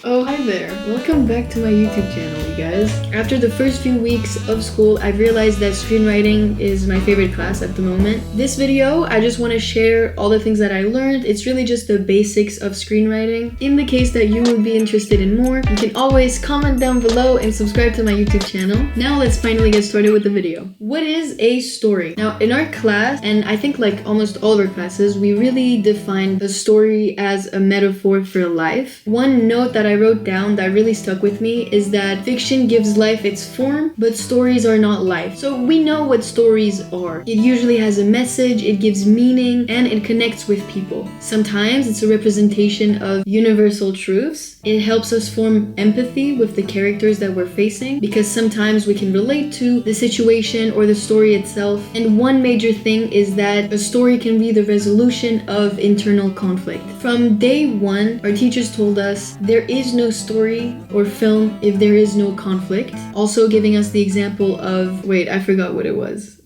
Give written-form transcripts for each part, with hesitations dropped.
Oh, hi there. Welcome back to my YouTube channel, you guys. After the first few weeks of school, I've realized that screenwriting is my favorite class at the moment. This video, I just want to share all the things that I learned. It's really just the basics of screenwriting. In the case that you would be interested in more, you can always comment down below and subscribe to my YouTube channel. Now let's finally get started with the video. What is a story? Now, in our class, and I think like almost all of our classes, we really define a story as a metaphor for life. One note that I wrote down that really stuck with me is that fiction gives life its form, but stories are not life. So we know what stories are. It usually has a message, it gives meaning, and it connects with people. Sometimes it's a representation of universal truths. It helps us form empathy with the characters that we're facing because sometimes we can relate to the situation or the story itself. And one major thing is that a story can be the resolution of internal conflict. From day one, our teachers told us there is no story or film if there is no conflict. Also giving us the example of, wait, I forgot what it was.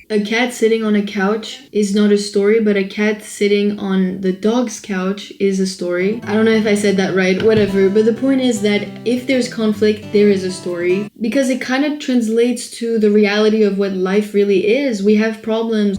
A cat sitting on a couch is not a story, but a cat sitting on the dog's couch is a story. I don't know if I said that right, whatever, but the point is that if there's conflict, there is a story. Because it kind of translates to the reality of what life really is. We have problems.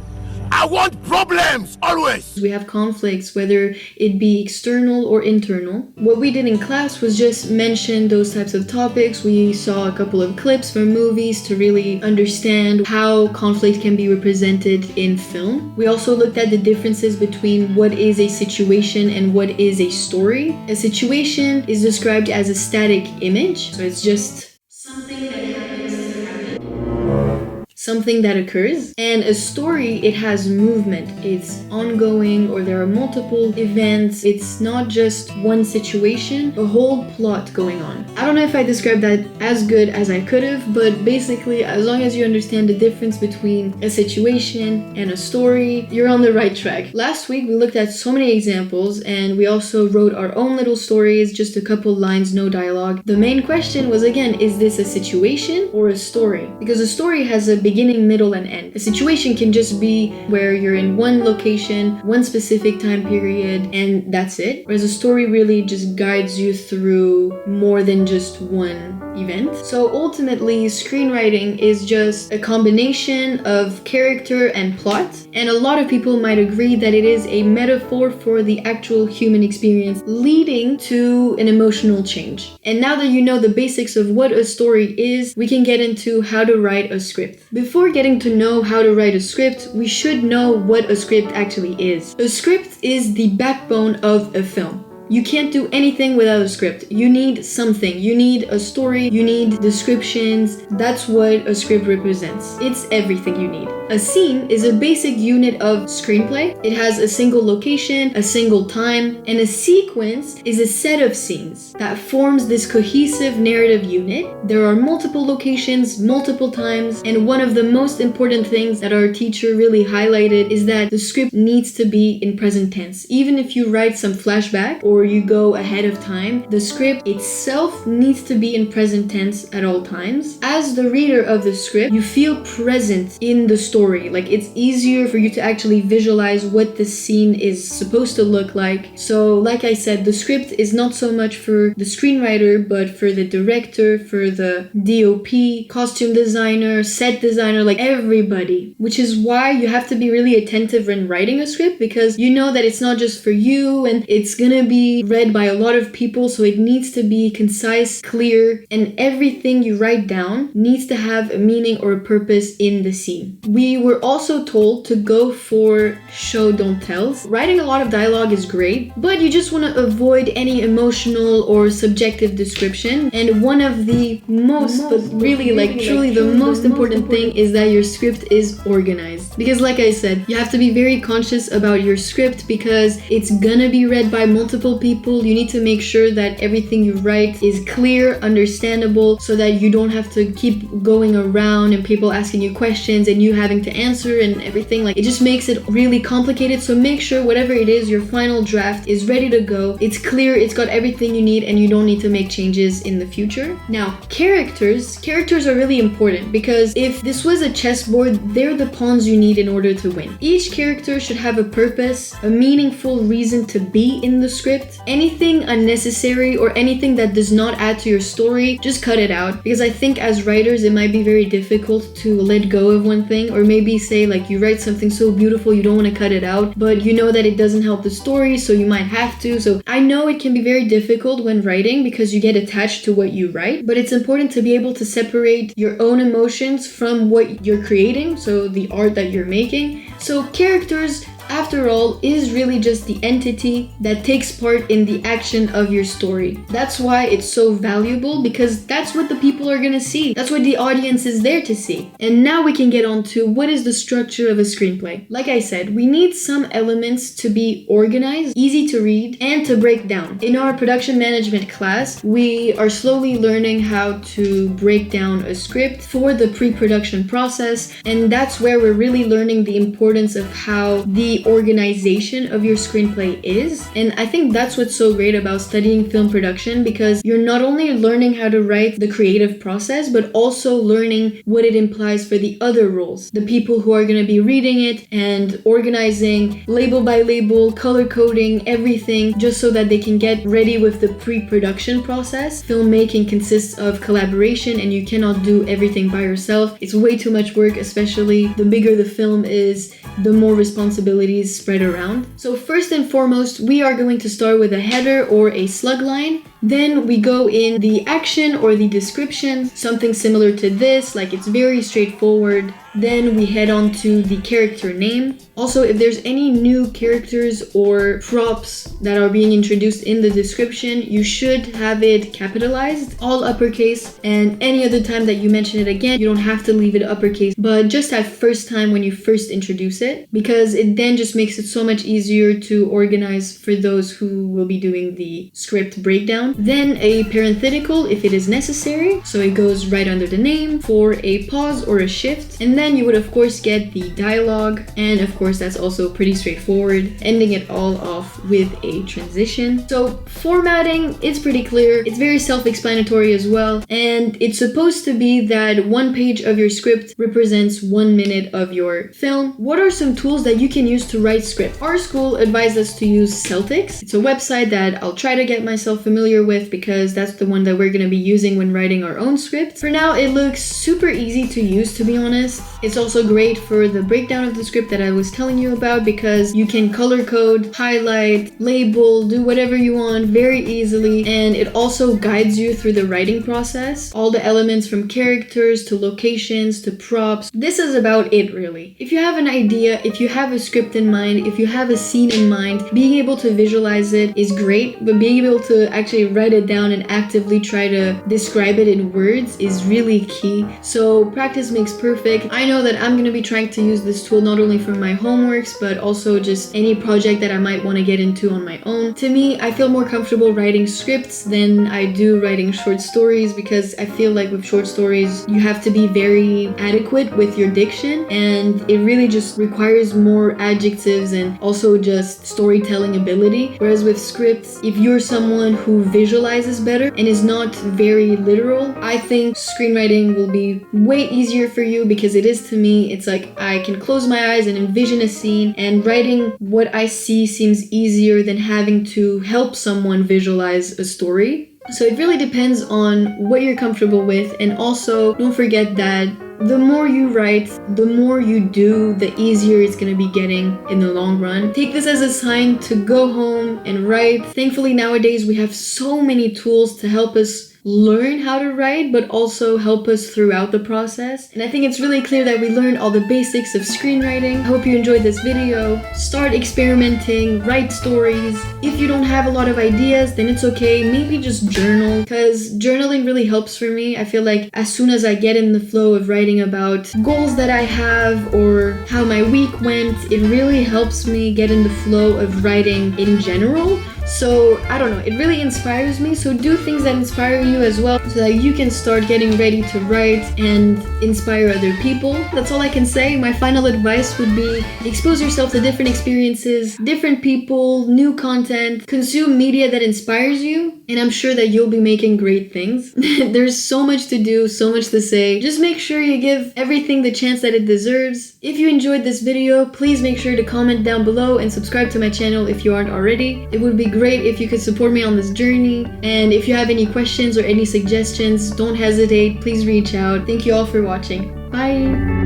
I want problems, always! We have conflicts, whether it be external or internal. What we did in class was just mention those types of topics. We saw a couple of clips from movies to really understand how conflict can be represented in film. We also looked at the differences between what is a situation and what is a story. A situation is described as a static image, so it's just something that happens to happen. Something that occurs. And a story, it has movement. It's ongoing, or there are multiple events. It's not just one situation, a whole plot going on. I don't know if I described that as good as I could have, but basically, as long as you understand the difference between a situation and a story, you're on the right track. Last week, we looked at so many examples, and we also wrote our own little stories, just a couple lines, no dialogue. The main question was, again, is this a situation or a story? Because a story has a beginning, middle, and end. A situation can just be where you're in one location, one specific time period, and that's it. Whereas a story really just guides you through more than just one event. So ultimately, screenwriting is just a combination of character and plot, and a lot of people might agree that it is a metaphor for the actual human experience, leading to an emotional change. And now that you know the basics of what a story is, we can get into how to write a script. Before getting to know how to write a script, we should know what a script actually is. A script is the backbone of a film. You can't do anything without a script. You need something. You need a story. You need descriptions. That's what a script represents. It's everything you need. A scene is a basic unit of screenplay. It has a single location, a single time, and a sequence is a set of scenes that forms this cohesive narrative unit. There are multiple locations, multiple times, and one of the most important things that our teacher really highlighted is that the script needs to be in present tense. Even if you write some flashback or you go ahead of time, the script itself needs to be in present tense at all times. As the reader of the script, you feel present in the story. Like, it's easier for you to actually visualize what the scene is supposed to look like. So, like I said, the script is not so much for the screenwriter, but for the director, for the DOP, costume designer, set designer, like everybody. Which is why you have to be really attentive when writing a script, because you know that it's not just for you and it's gonna be read by a lot of people, so it needs to be concise, clear, and everything you write down needs to have a meaning or a purpose in the scene. We were also told to go for show don't tells. Writing a lot of dialogue is great, but you just want to avoid any emotional or subjective description. And one of the truly the most important thing is that your script is organized. Because like I said, you have to be very conscious about your script because it's gonna be read by multiple people. You need to make sure that everything you write is clear, understandable, so that you don't have to keep going around and people asking you questions and you having to answer and everything. Like, it just makes it really complicated. So make sure whatever it is, your final draft is ready to go. It's clear, it's got everything you need, and you don't need to make changes in the future. Now, characters are really important because if this was a chessboard, they're the pawns you need in order to win. Each character should have a purpose, a meaningful reason to be in the script, script. Anything unnecessary or anything that does not add to your story, just cut it out. Because I think as writers, it might be very difficult to let go of one thing, or maybe say like you write something so beautiful you don't want to cut it out, but you know that it doesn't help the story, so you might have to. So I know it can be very difficult when writing because you get attached to what you write, but it's important to be able to separate your own emotions from what you're creating, so the art that you're making. So characters, after all, is really just the entity that takes part in the action of your story. That's why it's so valuable, because that's what the people are gonna see. That's what the audience is there to see. And now we can get on to what is the structure of a screenplay. Like I said, we need some elements to be organized, easy to read, and to break down. In our production management class, we are slowly learning how to break down a script for the pre-production process, and that's where we're really learning the importance of how the organization of your screenplay is. And I think that's what's so great about studying film production, because you're not only learning how to write the creative process, but also learning what it implies for the other roles, the people who are going to be reading it, and organizing label by label, color coding, everything, just so that they can get ready with the pre-production process. Filmmaking consists of collaboration, and you cannot do everything by yourself. It's way too much work, especially the bigger the film is, the more responsibilities spread around. So first and foremost, we are going to start with a header or a slug line. Then we go in the action or the description, something similar to this, like it's very straightforward. Then we head on to the character name. Also, if there's any new characters or props that are being introduced in the description, you should have it capitalized, all uppercase, and any other time that you mention it again, you don't have to leave it uppercase, but just that first time when you first introduce it, because it then just makes it so much easier to organize for those who will be doing the script breakdown. Then a parenthetical if it is necessary, so it goes right under the name for a pause or a shift. And then you would of course get the dialogue, and of course that's also pretty straightforward, ending it all off with a transition. So formatting, it's pretty clear, it's very self-explanatory as well, and it's supposed to be that one page of your script represents 1 minute of your film. What are some tools that you can use to write script? Our school advised us to use Celtics. It's a website that I'll try to get myself familiar with, because that's the one that we're going to be using when writing our own script. For now, it looks super easy to use, to be honest. It's also great for the breakdown of the script that I was telling you about, because you can color code, highlight, label, do whatever you want very easily, and it also guides you through the writing process. All the elements from characters to locations to props. This is about it, really. If you have an idea, if you have a script in mind, if you have a scene in mind, being able to visualize it is great, but being able to actually write it down and actively try to describe it in words is really key. So practice makes perfect. I know that I'm going to be trying to use this tool not only for my homeworks, but also just any project that I might want to get into on my own. To me, I feel more comfortable writing scripts than I do writing short stories, because I feel like with short stories, you have to be very adequate with your diction, and it really just requires more adjectives and also just storytelling ability. Whereas with scripts, if you're someone who visualizes better and is not very literal, I think screenwriting will be way easier for you, because it is to me, it's like I can close my eyes and envision a scene, and writing what I see seems easier than having to help someone visualize a story. So it really depends on what you're comfortable with, and also don't forget that the more you write, the more you do, the easier it's going to be getting in the long run. Take this as a sign to go home and write. Thankfully nowadays we have so many tools to help us learn how to write, but also help us throughout the process. And I think it's really clear that we learned all the basics of screenwriting. I hope you enjoyed this video. Start experimenting, write stories. If you don't have a lot of ideas, then it's okay. Maybe just journal, because journaling really helps for me. I feel like as soon as I get in the flow of writing about goals that I have or how my week went, it really helps me get in the flow of writing in general. So I don't know, it really inspires me. So do things that inspire you as well, so that you can start getting ready to write and inspire other people. That's all I can say. My final advice would be expose yourself to different experiences, different people, new content, consume media that inspires you, and I'm sure that you'll be making great things. There's so much to do, so much to say. Just make sure you give everything the chance that it deserves. If you enjoyed this video, please make sure to comment down below and subscribe to my channel if you aren't already. It would be great great if you could support me on this journey. And if you have any questions or any suggestions, don't hesitate. Please reach out. Thank you all for watching. Bye!